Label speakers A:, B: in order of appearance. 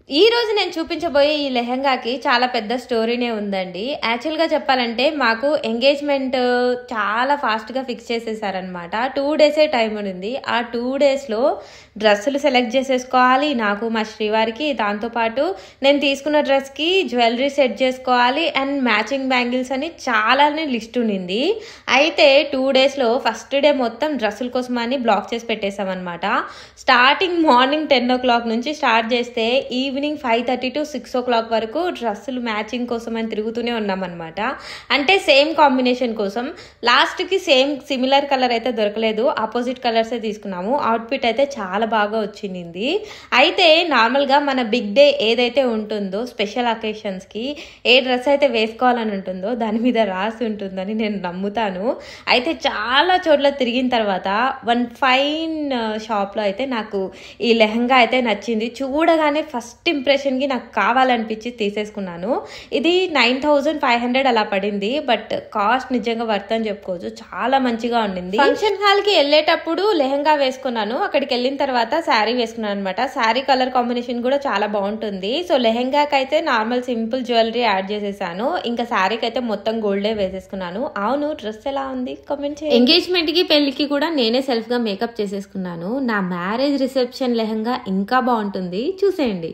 A: ఈ రోజు నేను చూపించబోయే ఈ లెహంగాకి చాలా పెద్ద స్టోరీనే ఉందండి. యాక్చువల్‌గా చెప్పాలంటే మాకు ఎంగేజ్‌మెంట్ చాలా ఫాస్ట్‌గా ఫిక్స్ చేసేసారనమాట. 2 డేసే టైం ఉండింది. ఆ 2 డేస్‌లో డ్రెస్సులు సెలెక్ట్ చేసేసుకోవాలి. నాకు మా శ్రీవారికి, దాంతో పాటు నేను తీసుకున్న డ్రెస్‌కి జ్యువెలరీ సెట్ చేసుకోవాలి అండ్ మ్యాచింగ్ బ్యాంగిల్స్ అని చాలానే లిస్ట్ ఉండింది. అయితే 2 డేస్‌లో ఫస్ట్ డే మొత్తం డ్రెస్సుల కోసమని బ్లాక్ చేసి పెట్టేసామనమాట. స్టార్టింగ్ మార్నింగ్ 10:00 నుంచి స్టార్ట్ చేస్తే ఈవినింగ్ 5:30 to 6:00 వరకు డ్రెస్సులు మ్యాచింగ్ కోసం అని తిరుగుతూనే ఉన్నామన్నమాట. అంటే సేమ్ కాంబినేషన్ కోసం. లాస్ట్కి సేమ్ సిమిలర్ కలర్ అయితే దొరకలేదు, ఆపోజిట్ కలర్సే తీసుకున్నాము. అవుట్ఫిట్ అయితే చాలా బాగా వచ్చింది. అయితే నార్మల్గా మన బిగ్ డే ఏదైతే ఉంటుందో స్పెషల్ అకేషన్స్కి ఏ డ్రెస్ అయితే వేసుకోవాలని ఉంటుందో దాని మీద రాసి ఉంటుందని నేను నమ్ముతాను. అయితే చాలా చోట్ల తిరిగిన తర్వాత వన్ ఫైన్ షాప్లో అయితే నాకు ఈ లెహంగా అయితే నచ్చింది. చూడగానే ఫస్ట్ ఇంప్రెషన్కి నాకు కావాలనిపించి తీసేసుకున్నాను. ఇది 9,500 అలా పడింది. బట్ కాస్ట్ నిజంగా వర్త్ అని చెప్పుకోవచ్చు. చాలా మంచిగా ఉండింది. ఫంక్షన్ హాల్కి వెళ్ళేటప్పుడు లెహంగా వేసుకున్నాను. అక్కడికి వెళ్ళిన తర్వాత శారీ వేసుకున్నాను అనమాట. శారీ కలర్ కాంబినేషన్ కూడా చాలా బాగుంటుంది. సో లెహంగాకి అయితే నార్మల్ సింపుల్ జ్యువెలరీ యాడ్ చేసేసాను. ఇంకా శారీకి అయితే మొత్తం గోల్డే వేసేసుకున్నాను. అవును, డ్రెస్ ఎలా ఉంది కామెంట్ చేయండి. ఎంగేజ్మెంట్ కి పెళ్లికి కూడా నేనే సెల్ఫ్ గా మేకప్ చేసేసుకున్నాను. నా మ్యారేజ్ రిసెప్షన్ లెహంగా ఇంకా బాగుంటుంది, చూసేయండి.